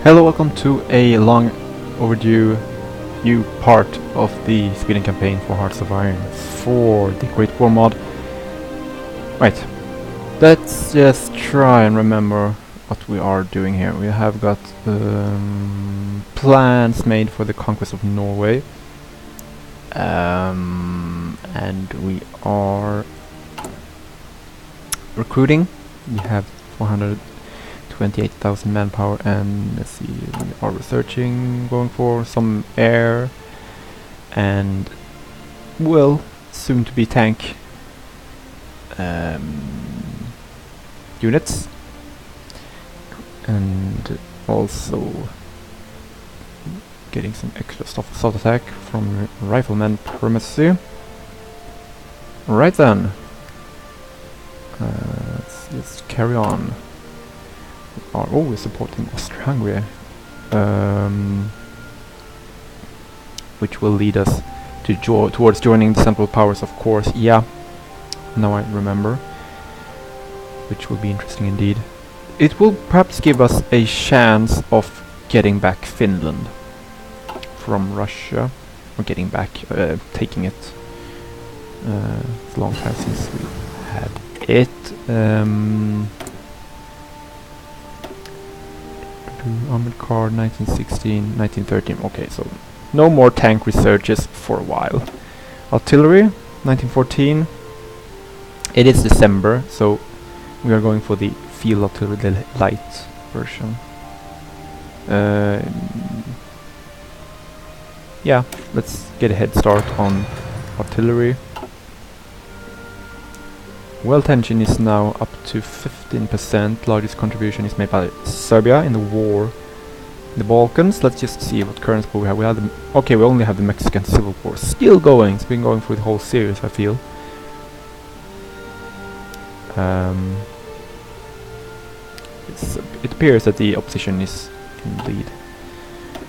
Hello, welcome to a long overdue new part of the Sweden campaign for Hearts of Iron for the Great War mod. Right, let's just try and remember what we are doing here. We have got plans made for the conquest of Norway, and we are recruiting. We have 428,000 manpower, and let's see, we are researching, going for some air, and will soon to be tank units, and also getting some extra stuff assault attack from rifleman primacy. Right then, let's carry on. Are always supporting Austria-Hungary, which will lead us to towards joining the Central Powers, of course. Yeah, now I remember, which will be interesting indeed. It will perhaps give us a chance of getting back Finland from Russia, or getting back, taking it. It's a long time since we had it. Armored car 1916, 1913. Okay, so no more tank researches for a while. Artillery 1914. It is December, so we are going for the field artillery, the light version. Yeah, let's get a head start on artillery. Well tension is now up to 15%. Largest contribution is made by Serbia in the war in the Balkans. Let's just see what current war we have. We have the we only have the Mexican Civil War still going. It's been going through the whole series, I feel. It appears that the opposition is in the lead.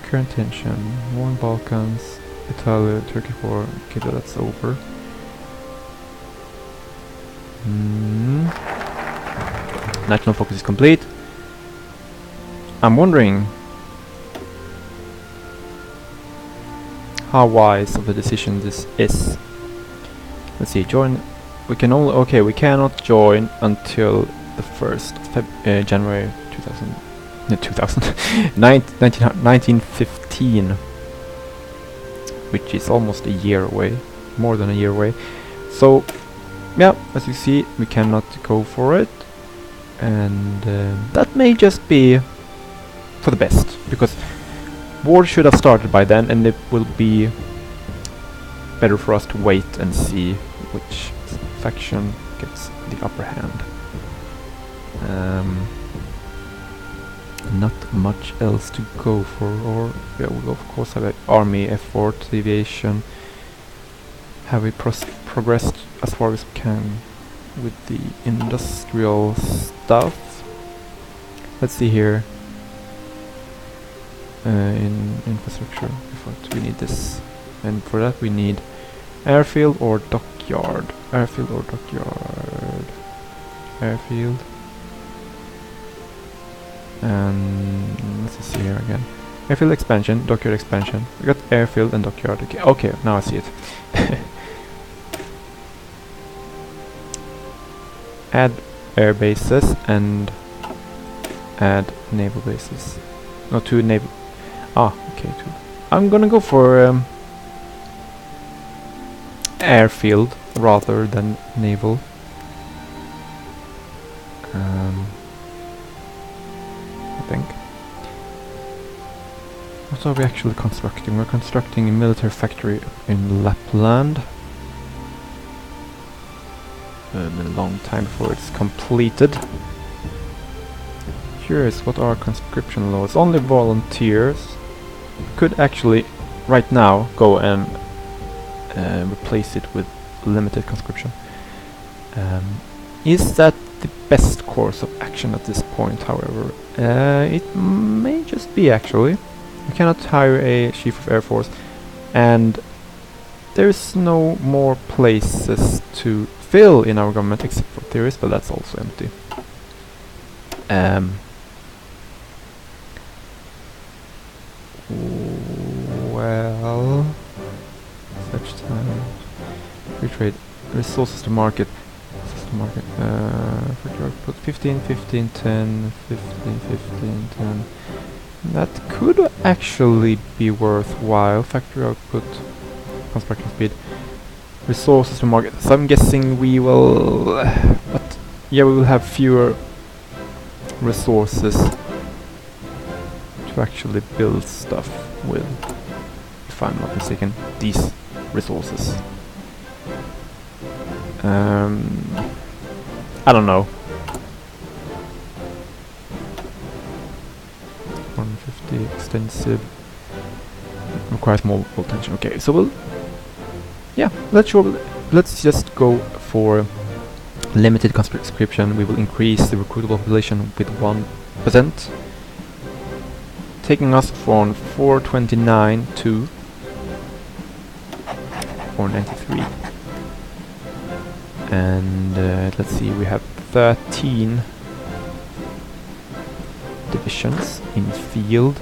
Current tension: war in Balkans, Italy, Turkey war. Okay, that's over. National focus is complete. I'm wondering how wise of a decision this is. Let's see, join. We can only we cannot join until the 1st of January 1915, which is almost a year away, more than a year away. So yeah, as you see, we cannot go for it, and that may just be for the best, because war should have started by then, and it will be better for us to wait and see which faction gets the upper hand. Not much else to go for, or yeah, we'll of course have an army effort, aviation. Have we progressed as far as we can with the industrial stuff? Let's see here. In infrastructure, we need this, and for that we need airfield or dockyard. Airfield or dockyard. Airfield. And let's see here again. Airfield expansion, dockyard expansion. We got airfield and dockyard. Okay, now I see it. Add air bases and add naval bases. No, 2 naval. Okay, 2. I'm gonna go for airfield rather than naval. I think. What are we actually constructing? We're constructing a military factory in Lapland. Been a long time before it's completed. Curious, what are conscription laws? Only volunteers. Could actually right now go and replace it with limited conscription. Is that the best course of action at this point? However, it may just be actually. We cannot hire a chief of air force, and there's no more places to fill in our government except for theories, but that's also empty. trade. Resources to market. Factory output 15, 15, 10, 15, 15, 10. That could actually be worthwhile. Factory output, construction speed, resources to market. So I'm guessing we will, but yeah, we will have fewer resources to actually build stuff with, if I'm not mistaken, these resources. I don't know. 150 extensive requires more voltage. Okay, so we'll let's just go for limited conscription. We will increase the recruitable population with 1%, taking us from 429 to 493. And let's see, we have 13 divisions in field.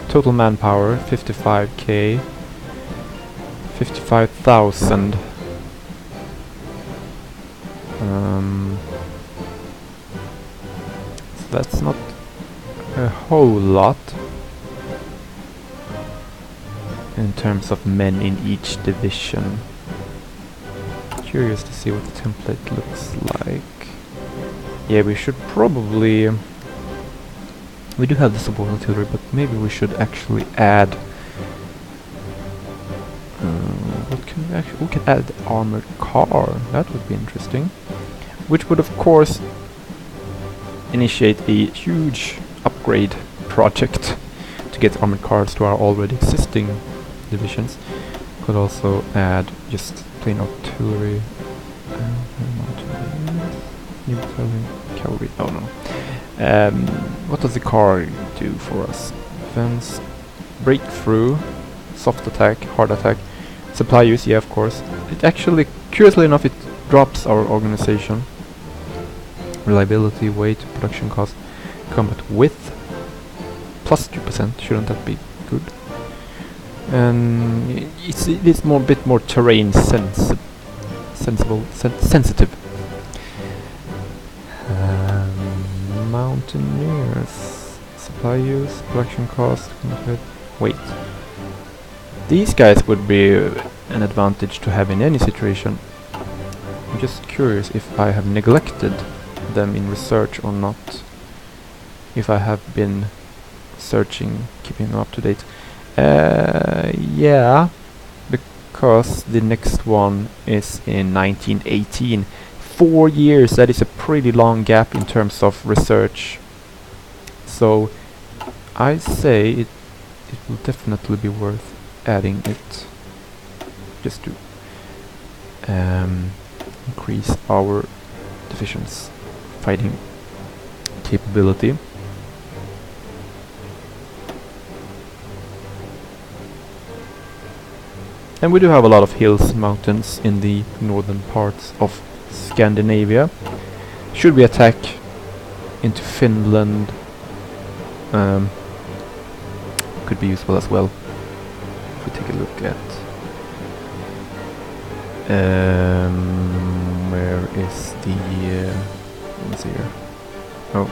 Total manpower 55k, 55,000. So that's not a whole lot in terms of men in each division. Curious to see what the template looks like. Yeah, we should probably... we do have the support artillery, but maybe we should actually add... what can we actually... we can add the armored car. That would be interesting. Which would, of course, initiate a huge upgrade project to get armored cars to our already existing divisions. Could also add just plain artillery. New battalion, cavalry. Oh no. What does the car do for us? Defense, breakthrough, soft attack, hard attack, supply use. Yeah, of course. It actually, curiously enough, it drops our organization. Reliability, weight, production cost, combat width, plus 2%. Shouldn't that be good? And it's bit more terrain sensitive. Mountaineers, supply use, production cost, weight. These guys would be an advantage to have in any situation. I'm just curious if I have neglected them in research or not. If I have been searching, keeping them up to date. Yeah, because the next one is in 1918. 4 years, that is a pretty long gap in terms of research. So I say it will definitely be worth adding it, just to increase our division's fighting capability. And we do have a lot of hills and mountains in the northern parts of Scandinavia. Should we attack into Finland, could be useful as well. If we take a look at where is the let's see here. Oh,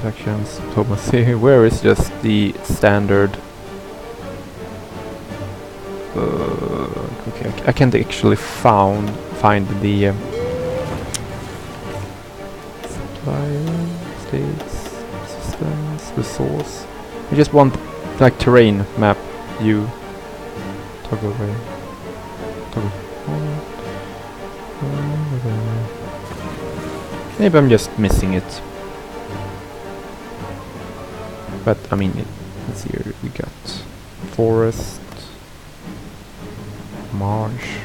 sections, diplomacy. Where is just the standard? Okay, I can't actually find the supplier, states, systems, resource. I just want like terrain map view. Toggle away. Toggle. Maybe I'm just missing it. But I mean, let's see here. We got forest. Marsh.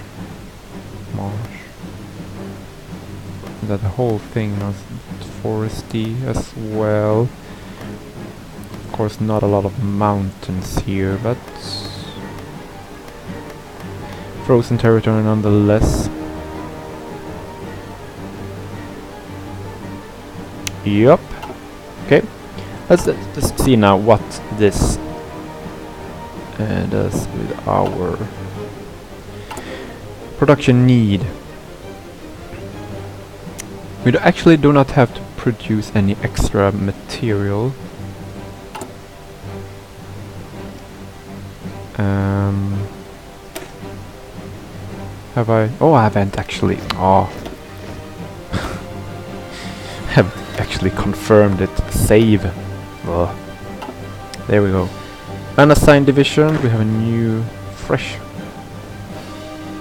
That whole thing is foresty as well. Of course, not a lot of mountains here, but frozen territory nonetheless. Yup. Okay. Let's see now what this as with our production need. We actually do not have to produce any extra material. Have I? Oh, I haven't actually. Oh. Have actually confirmed it. Save. Oh. There we go. Unassigned division. We have a new, fresh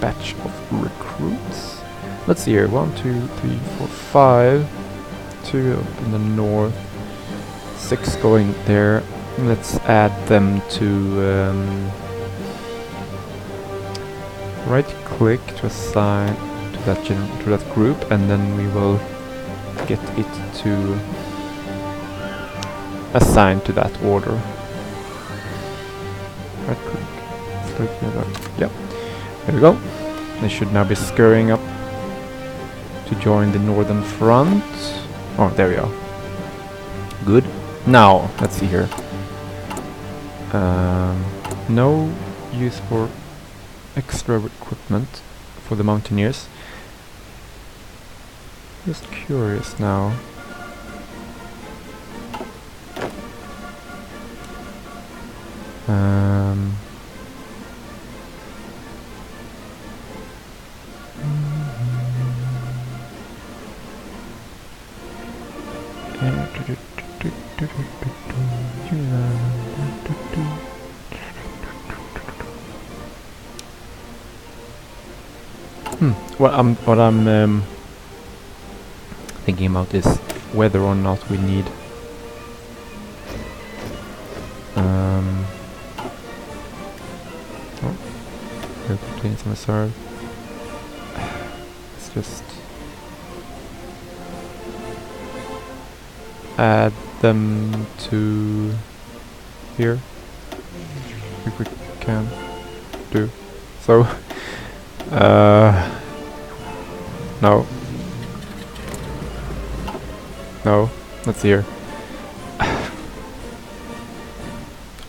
batch of recruits. Let's see here. 1, 2, 3, 4, 5. 2 up in the north. 6 going there. Let's add them to right click to assign to that group, and then we will get it to assign to that order. Right click. Select the other. Yep. There we go. They should now be scurrying up to join the northern front. Oh, there we are. Good. Now, let's see here. No use for extra equipment for the mountaineers. Just curious now. What I'm thinking about is whether or not we need planes on reserve. Let's just add them to here if we can do so. No. No. Let's see here.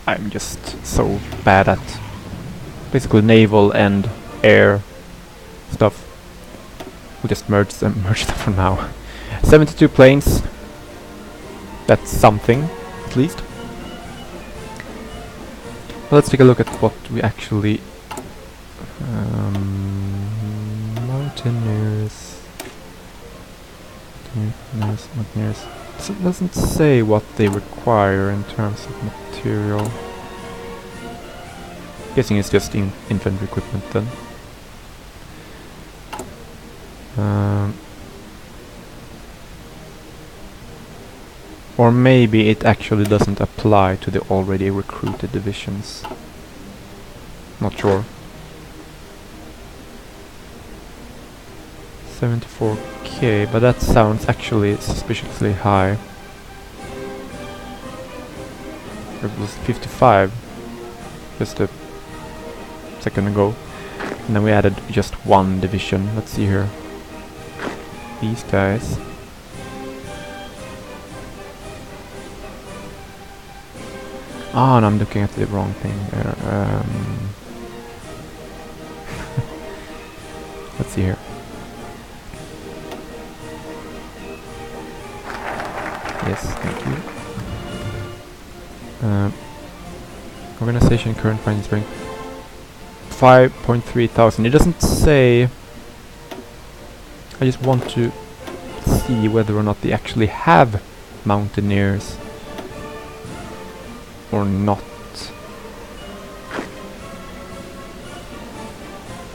I'm just so bad at basically naval and air stuff. We'll just merge them for now. 72 planes. That's something, at least. Let's take a look at what we actually mountaineers. So it doesn't say what they require in terms of material. Guessing it's just infantry equipment then. Or maybe it actually doesn't apply to the already recruited divisions. Not sure. 74k, but that sounds actually suspiciously high. It was 55 just a second ago, and then we added just one division. Let's see here. These guys. Oh, no, I'm looking at the wrong thing there. Let's see here. Yes, thank you. Organization current fighting strength 5.3 thousand. It doesn't say. I just want to see whether or not they actually have mountaineers or not.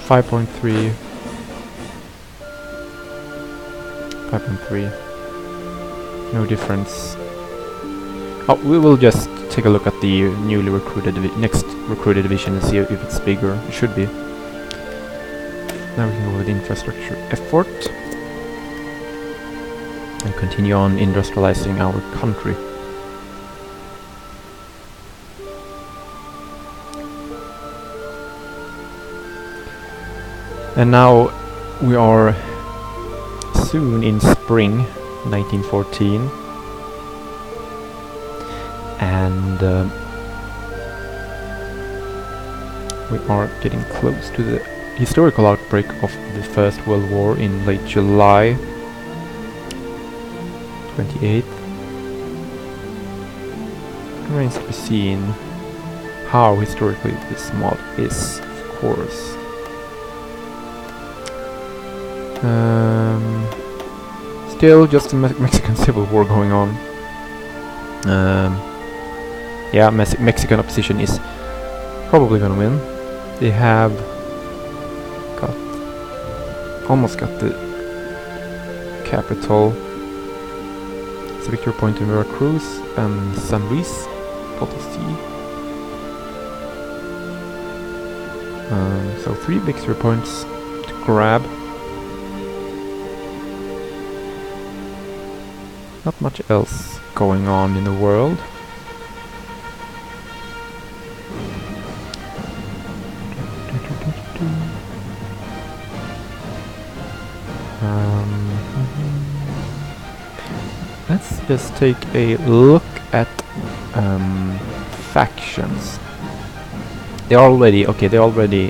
5.3. 5.3. No difference. Oh, we will just take a look at the newly recruited next recruited division and see if it's bigger. It should be. Now we can go with infrastructure effort and continue on industrializing our country. And now we are soon in spring 1914, and We are getting close to the historical outbreak of the First World War in late July 28th. Remains to be seen how historically this mod is, of course. Still just a Mexican civil war going on. Yeah, Mexican opposition is probably gonna win. They have almost got the capital. It's a victory point in Veracruz and San Luis Potosí. So 3 victory points to grab. Not much else going on in the world. Let's just take a look at factions. They're already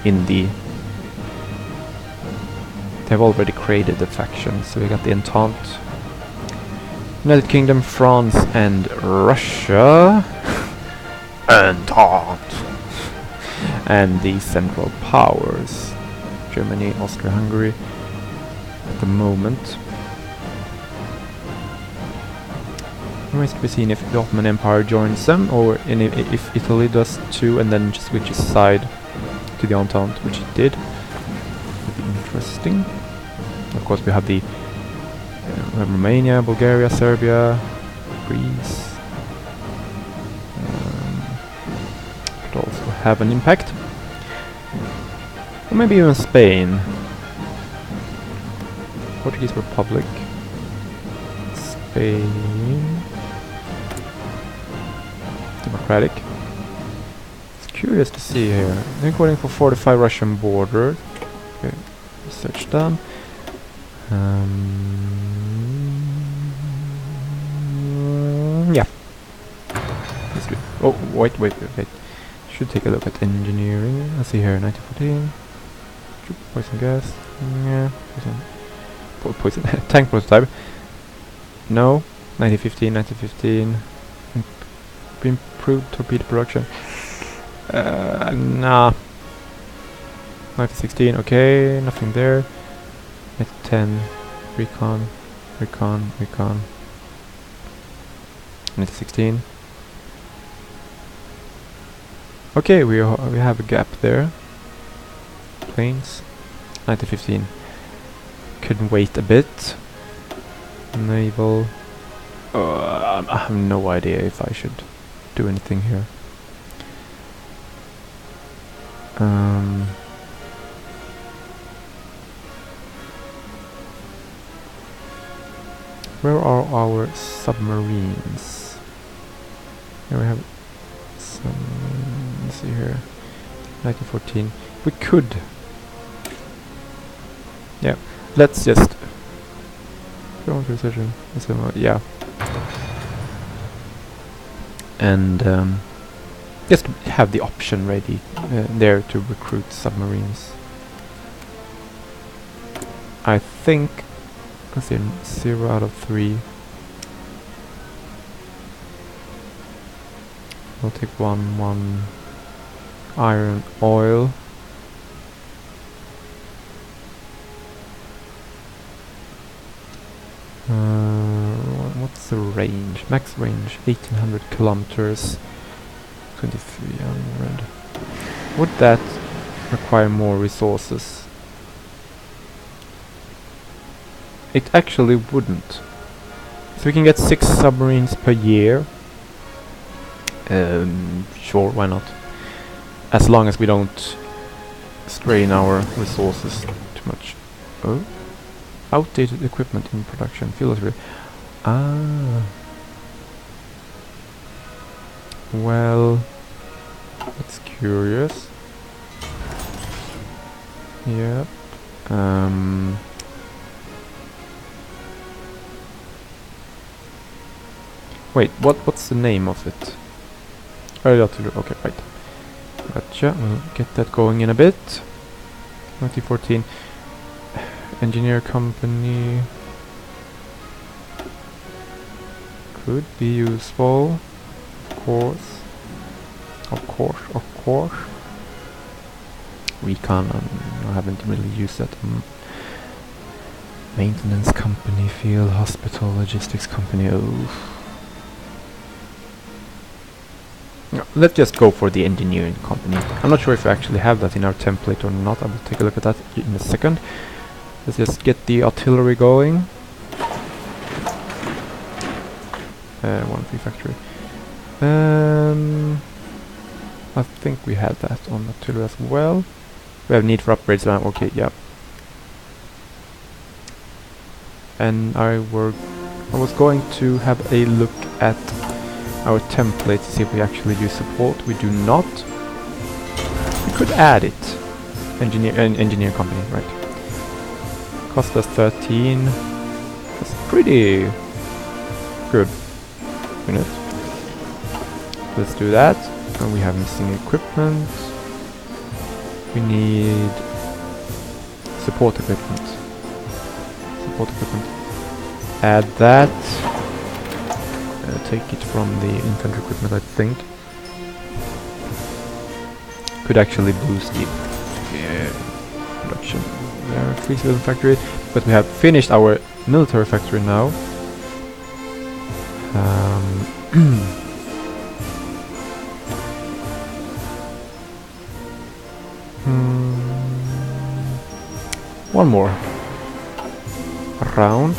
in the. They've already created the factions. So we got the Entente, United Kingdom, France, and Russia. Entente. And the Central Powers, Germany, Austria-Hungary. At the moment. Remains to be seen if the Ottoman Empire joins them, or if Italy does too, and then just switches side to the Entente, which it did. Would be interesting. Of course, we have the Romania, Bulgaria, Serbia, Greece. Could also have an impact, or maybe even Spain. Portuguese Republic, Spain. Democratic. It's curious to see here. They're going for 45 Russian border. Okay, research done. Yeah. Let's do it. Oh, wait. Should take a look at engineering. Let's see here. 1914. Poison gas. Yeah. Poison. Tank prototype. No. 1915. Improved torpedo production. Nah. 1916, okay, nothing there. 1910, recon. 1916. Okay, we have a gap there. Planes. 1915. Couldn't wait a bit. Naval. I have no idea if I should do anything here. Where are our submarines? Here we have some. Let's see here. 1914. We could. Yeah. Let's just. Go on precision. Yeah. And just have the option ready there to recruit submarines. I think, let's see, 0 out of 3. We'll take one iron oil. What's the range? Max range 1800 kilometers. 2300. Would that require more resources? It actually wouldn't. So we can get 6 submarines per year. Sure, why not? As long as we don't strain our resources too much. Oh, outdated equipment in production. Fuel is well, that's curious. Yep. Wait, what's the name of it? Okay, right. Gotcha, we'll get that going in a bit. 1914 engineer company could be useful, of course. Recon, I haven't really used that. Maintenance company, field, hospital, logistics company. Oh. No, let's just go for the engineering company. I'm not sure if we actually have that in our template or not. I will take a look at that in a second. Let's just get the artillery going. 1-3 factory. I think we had that on artillery as well. We have need for upgrades. Okay, yeah. And I was going to have a look at our template to see if we actually use support. We do not. We could add it. Engineer company, right? Cost us 13. That's pretty good. Unit. Let's do that. And we have missing equipment. We need support equipment. Add that. Take it from the infantry equipment, I think. Could actually boost the production. There are 3 civilian factories, but we have finished our military factory now. One more round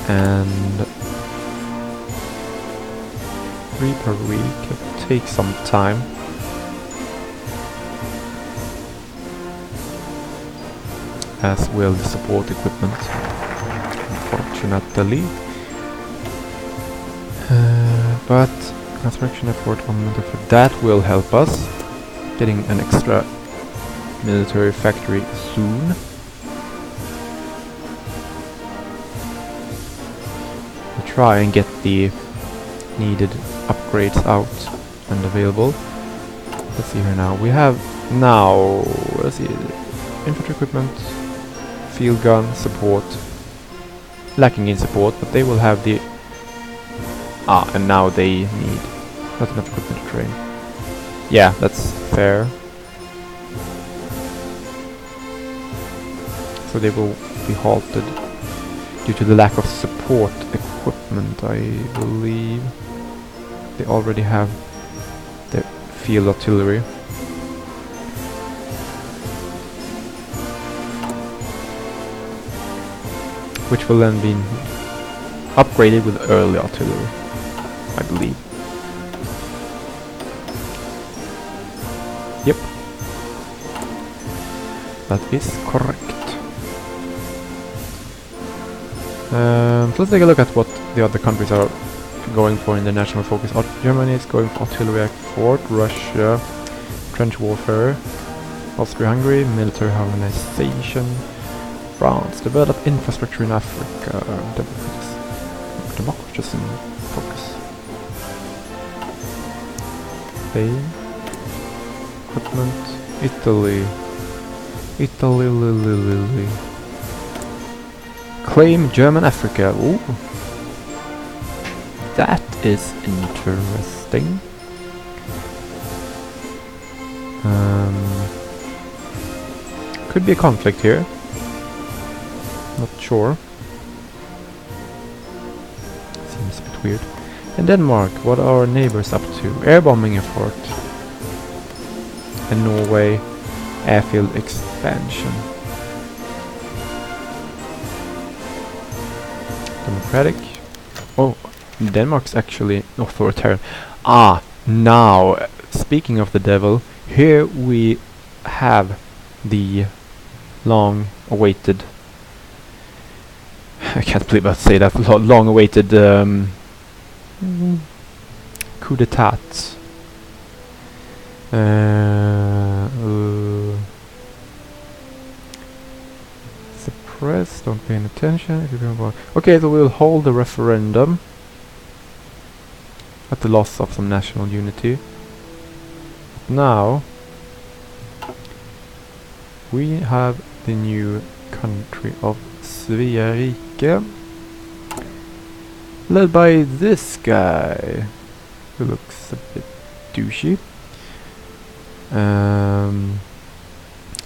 and 3 per week. It'll take some time. As will the support equipment, unfortunately. But construction effort on that will help us getting an extra military factory soon. We'll try and get the needed upgrades out and available. Let's see here now. We have now, let's see, infantry equipment, field gun, support. Lacking in support, but they will have the... and now they need not enough equipment to train. Yeah, that's fair. So they will be halted due to the lack of support equipment, I believe. They already have their field artillery. Which will then be upgraded with early artillery, I believe. Yep. That is correct. So let's take a look at what the other countries are going for in the national focus. Germany is going for artillery effort, Russia, trench warfare, Austria-Hungary, military harmonization, France, develop infrastructure in Africa, democracy in focus. Spain, equipment, Italy, claim German Africa. Ooh, that is interesting. Could be a conflict here. Not sure. Seems a bit weird. And Denmark, what are our neighbors up to? Air bombing effort. And Norway, airfield expansion. Democratic. Oh, Denmark's actually authoritarian. Now, speaking of the devil, here we have the long-awaited... I can't believe I say that. Long-awaited coup d'état. Suppress. Don't pay any attention. If you don't okay, so we'll hold the referendum at the loss of some national unity. Now we have the new country of Svea Rike, led by this guy, who looks a bit douchey.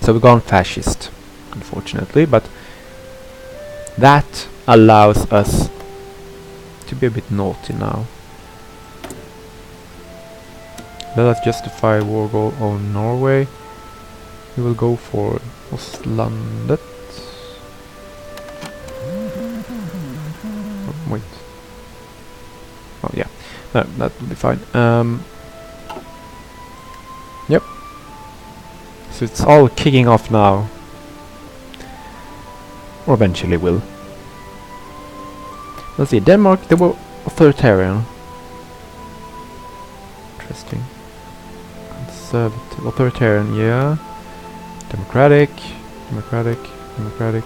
So we've gone fascist, unfortunately, but that allows us to be a bit naughty now. Let us justify war goal on Norway. We will go for Ostlandet. Oh, wait. Oh yeah, no, that will be fine. Yep. So it's all kicking off now. Or eventually will. Let's see, Denmark, they were authoritarian. Interesting. Conservative, authoritarian, yeah. Democratic, democratic, democratic,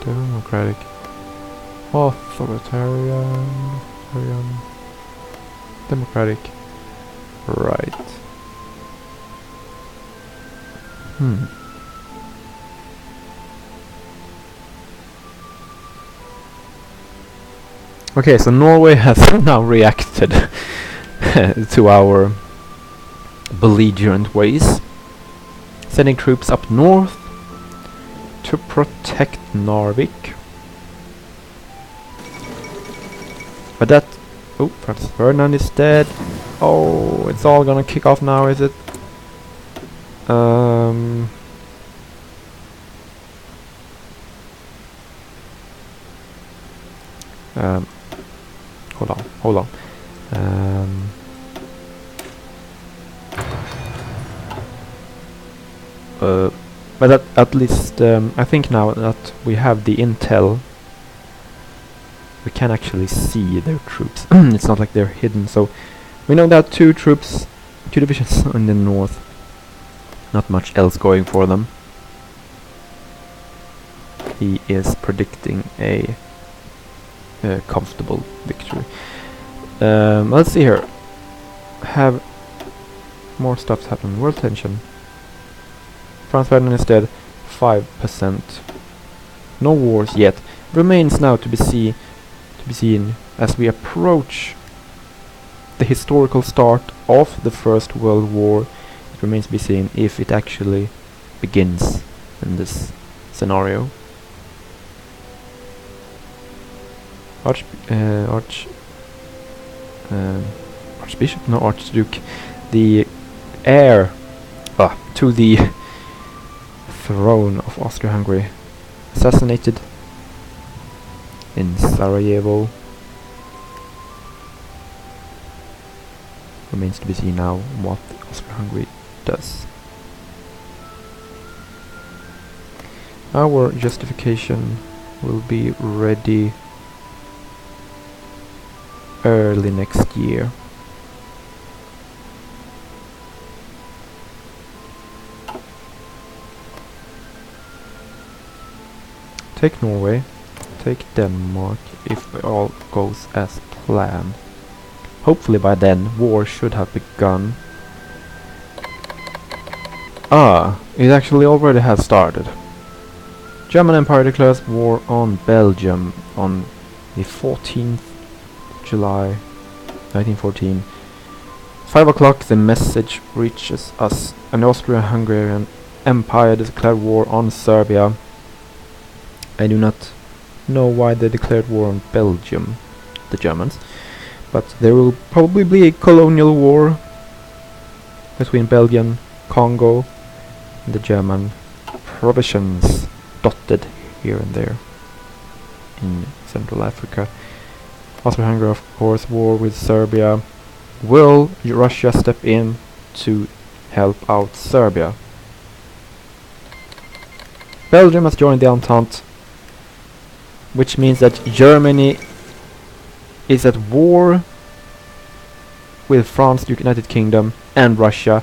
democratic. Authoritarian, authoritarian, democratic. Right. Okay, so Norway has now reacted to our belligerent ways, sending troops up north to protect Narvik. But that... oh, Franz Ferdinand is dead. Oh, it's all gonna kick off now, is it? Hold on. But at least I think now that we have the intel, we can actually see their troops. It's not like they're hidden, so we know that two divisions in the north. Not much else going for them. He is predicting a comfortable victory. Let's see here. Have more stuff happen. World tension. Franz Ferdinand is dead. 5%. No wars yet. Remains now to be seen as we approach the historical start of the First World War. It remains to be seen if it actually begins in this scenario. Archbishop, no, Archduke, the heir to the throne of Austria-Hungary, assassinated in Sarajevo. Remains to be seen now what Austria-Hungary does. Our justification will be ready early next year. Take Norway, take Denmark if all goes as planned. Hopefully by then war should have begun. It actually already has started. German Empire declares war on Belgium on the 14th July 1914. 5 o'clock the message reaches us. An Austro-Hungarian Empire declared war on Serbia. I do not know why they declared war on Belgium, the Germans, but there will probably be a colonial war between Belgium, Congo, and the German provisions dotted here and there in Central Africa. Austria-Hungary, of course, war with Serbia. Will Russia step in to help out Serbia? Belgium has joined the Entente, which means that Germany is at war with France, the United Kingdom, and Russia,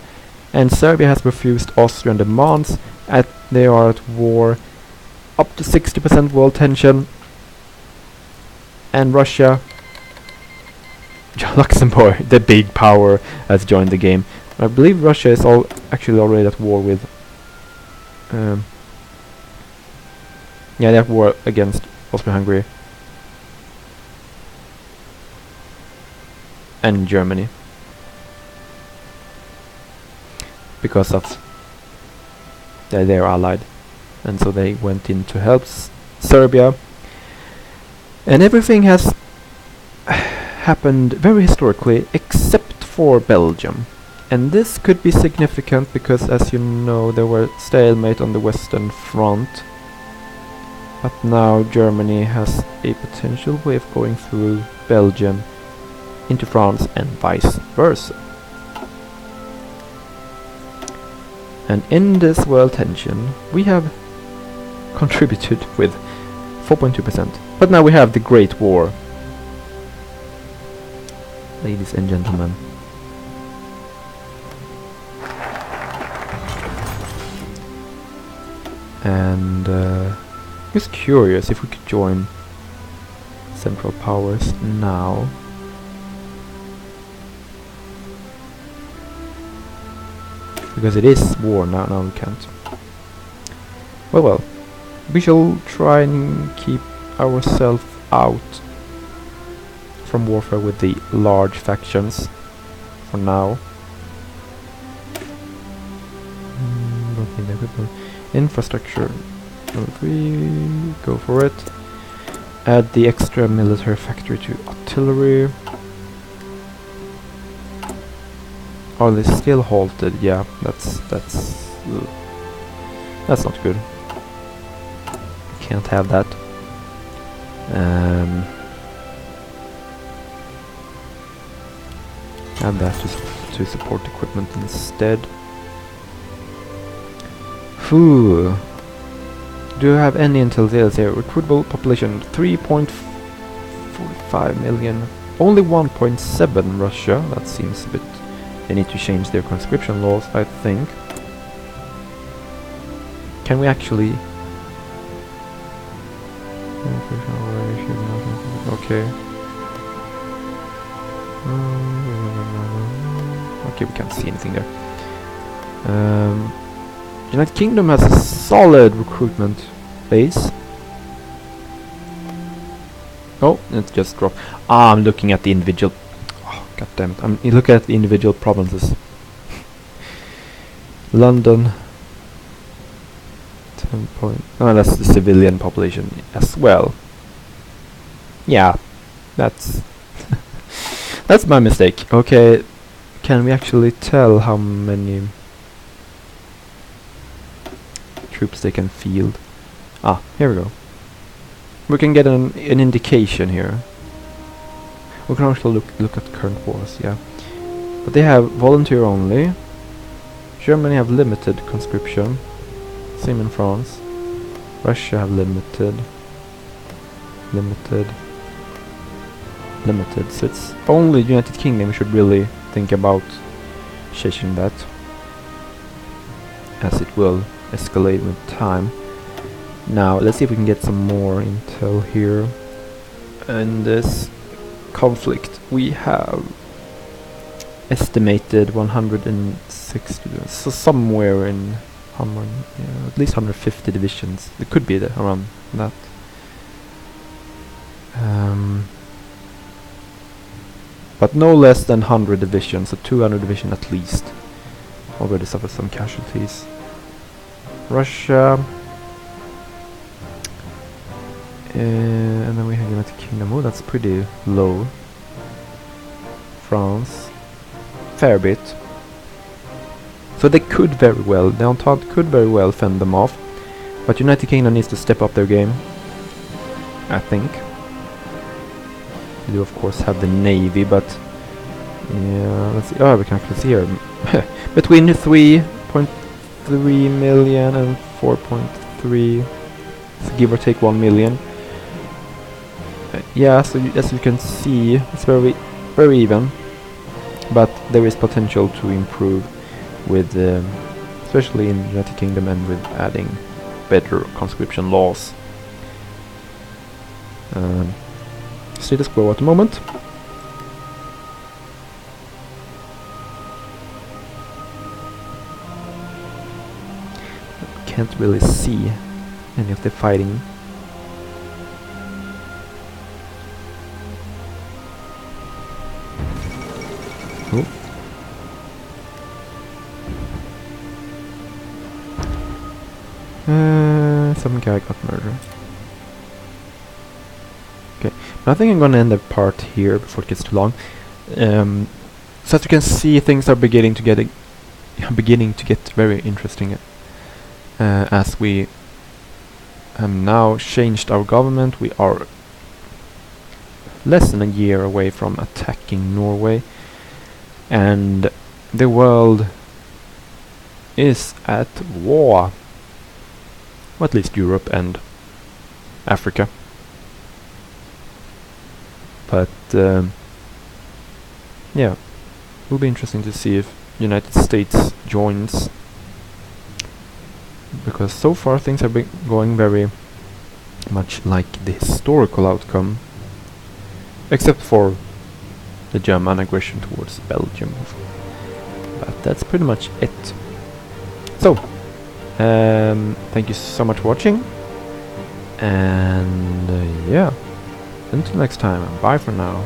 and Serbia has refused Austrian demands. They are at war, up to 60% world tension, and Russia, Luxembourg, the big power, has joined the game. I believe Russia is actually already at war with... yeah, they have war against Austria-Hungary and Germany because of they're allied, and so they went in to help Serbia, and everything has happened very historically except for Belgium. And this could be significant because, as you know, there were stalemate on the Western Front. But now Germany has a potential way of going through Belgium into France and vice versa. And in this world tension, we have contributed with 4.2%. But now we have the Great War. Ladies and gentlemen. And just curious if we could join Central Powers now. Because it is war now. Now we can't. Well. We shall try and keep ourselves out from warfare with the large factions for now. Don't need equipment. Infrastructure. Level 3. Go for it. Add the extra military factory to artillery. Oh, they still halted. Yeah, that's not good. Can't have that. Add that to support equipment instead. Whew. Do you have any intelligence here? Recruitable population 3.45 million. Only 1.7 Russia. That seems a bit... They need to change their conscription laws, I think. Can we actually... Okay. Okay, we can't see anything there. United Kingdom has a solid recruitment base. Oh, it just dropped. Ah, I'm looking at the individual... Oh, god damn it. I'm looking at the individual provinces. London... 10 point... Oh, that's the civilian population as well. Yeah, that's... that's my mistake. Okay, can we actually tell how many troops they can field? Ah, here we go. We can get an indication here. We can also look at current wars, yeah. But they have volunteer only. Germany have limited conscription. Same in France. Russia have limited. So it's only United Kingdom we should really think about changing that, as it will escalate with time. Now let's see if we can get some more intel here. In this conflict we have estimated 160, so somewhere in at least 150 divisions. It could be around that. But no less than 100 divisions, so 200 division at least. Already suffered some casualties. Russia. And then we have United Kingdom. Oh, that's pretty low. France. Fair bit. So they could very well, the Entente could very well fend them off. But United Kingdom needs to step up their game, I think. We do of course have the Navy, but yeah, let's see. Oh, we can actually see here between 3.3 million and 4.3, so give or take 1 million. Yeah, so as you can see, it's very even, but there is potential to improve with, especially in United Kingdom, and with adding better conscription laws. Status quo at the moment. can't really see any of the fighting. Oh. Some guy got murdered. Okay, I think I'm gonna end the part here before it gets too long. So as you can see, things are beginning to get very interesting as we have now changed our government. We are less than a year away from attacking Norway, and the world is at war. Or at least Europe and Africa. But yeah, it will be interesting to see if United States joins, because so far things have been going very much like the historical outcome, except for the German aggression towards Belgium. But that's pretty much it. So, thank you so much for watching, and yeah, until next time, bye for now.